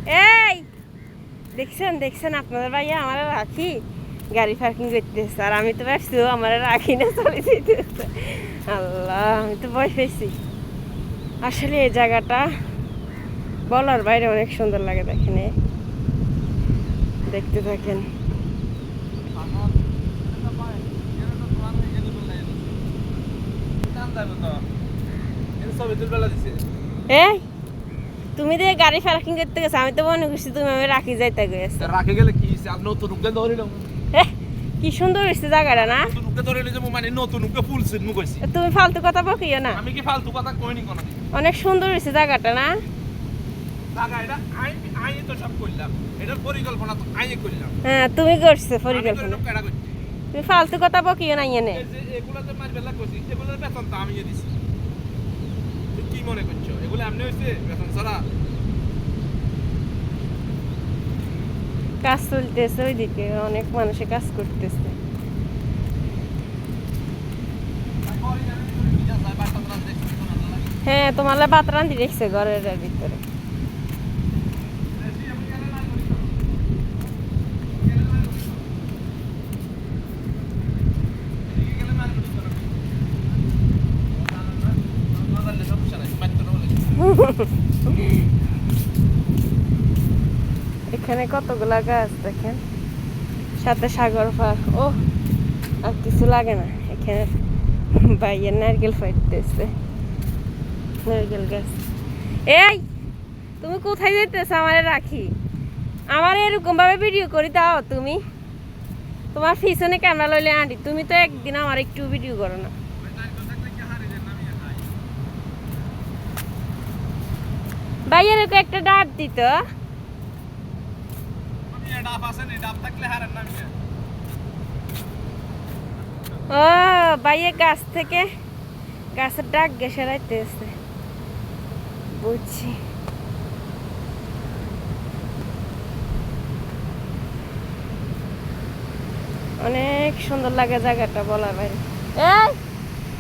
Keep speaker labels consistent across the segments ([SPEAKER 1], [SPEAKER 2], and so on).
[SPEAKER 1] এই দেখছেন দেখছেন আপনাদের ভাইয়া আমার রাখি গাড়ি পার্কিং করতেছে, আর আমি তো ভাবছি আমার রাখি না চলে যেতেছে। আল্লাহ, আমি তো ভয় পেয়েছি। আসলে এই জায়গাটা বলার বাইরে অনেক সুন্দর লাগে। দেখেন, দেখতে থাকেন। এই তুমি তো গাড়ি পার্কিং করতে গেছো, আমি তো মনে করছি তুমি আমি রাখি যাইতে গেছো।
[SPEAKER 2] রাখে গেলে কি আর নতুন উকে ধরিল।
[SPEAKER 1] কি সুন্দর হয়েছে জায়গাটা না?
[SPEAKER 2] নতুন উকে ধরিল যে মানে নতুন উকে ফুল সিন মু কইছি।
[SPEAKER 1] তুমি ফালতু কথা বকিও না।
[SPEAKER 2] আমি কি ফালতু কথা কইনি কোন দিন?
[SPEAKER 1] অনেক সুন্দর হয়েছে জায়গাটা না?
[SPEAKER 2] জায়গা এটা আই তো সব কইলাম, এটার পরিকল্পনা তো আই কইলাম।
[SPEAKER 1] হ্যাঁ, তুমি করছো পরিকল্পনা।
[SPEAKER 2] কেডা কইছি?
[SPEAKER 1] তুমি ফালতু কথা বকিও না এনে।
[SPEAKER 2] এই যে এগুলা যে মারবেলা কইছি, এগুলার বেতন তো আমি দিছি। তুই কি মনে করছো এগুলা এমনি হইছে বেতন ছাড়া?
[SPEAKER 1] কাজ চলতেছে ওইদিকে, অনেক মানুষে কাজ করতেছে। হ্যাঁ, তোমার ভাত রান্ধি রেখছে ঘরের ভিতরে। এখানে কতগুলা গাছ দেখেন, সাথে সাগর পার। ও আর কিছু লাগে না। এখানে ভাইয়ের নারকেল ফাইতেছে, নারকেল গাছ। এই তুমি কোথায় যেতেছো? আমারে রাখি, আমার এরকম ভাবে ভিডিও করে দাও তুমি। তোমার পিছনে ক্যামেরা লইলে আঁটি, তুমি তো একদিন আমার একটু ভিডিও করো না। ভাইয়ের একটা ডাব দিত। ও ভাইয়া গাছ থেকে গাছের ডাক গেছে রাইতেছে, বুঝছি। অনেক সুন্দর লাগে জায়গাটা বলার বাইরে। এই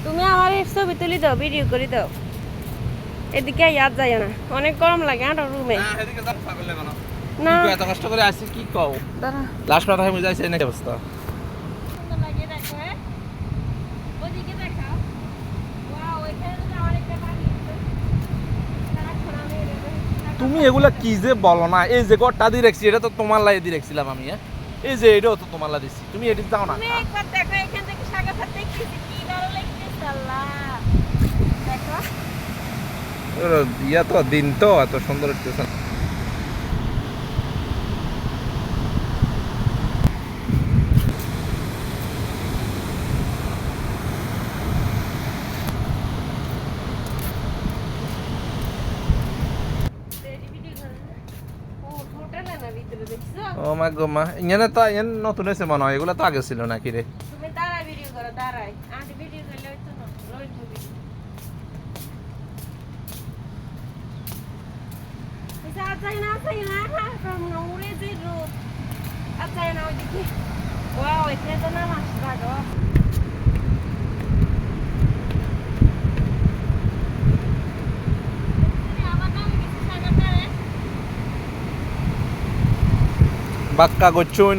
[SPEAKER 1] তুমি আমার ছবি তুলি দাও, ভিডিও করে দাও। এদিকে ইয়াদ যায় না, অনেক গরম লাগে আমার রুমে। না
[SPEAKER 2] এত কষ্ট করে আসি কি কও?
[SPEAKER 1] দাঁড়া,
[SPEAKER 2] লাস্ট মাথায় মজা আইছে না অবস্থা।
[SPEAKER 1] সুন্দর লাগে দেখো। ওইদিকে দেখাও। ওয়াও, এখানে তো আমার একটা বাড়ি আছে। সারাক্ষণ আমি
[SPEAKER 2] তুমি এগুলা কি যে বলো না, এই যে ঘরটা দিয়ে রাখছি এটা তো তোমার লাই দিয়ে রাখছিলাম আমি। এই যে এটাও তো তোমার লাই দিছি, তুমি এটি যাও না।
[SPEAKER 1] তুমি একবার দেখো, এখান থেকে সাগর ফাট দেখতেছি, কি ভালো লাগতেছে। আল্লাহ, দেখো
[SPEAKER 2] ইয়া তো দিন তো এত সুন্দর হচ্ছে। ও মা গো মা, এখানে তো এন নতুন হয়েছে মনে হয়, এগুলো তো আগে ছিল নাকি রে?
[SPEAKER 1] তুমি দাঁড়াই ভিডিও করো, দাঁড়াই আন্টি ভিডিও করলে হইতো না। লইট মুভি এটা আজাই না কারণ উড়ে যে রোদ আজাই না ওইদিকে। ওয়াও, এখানে তো না মাছ লাগো।
[SPEAKER 2] বাক্কা গচ্ছুন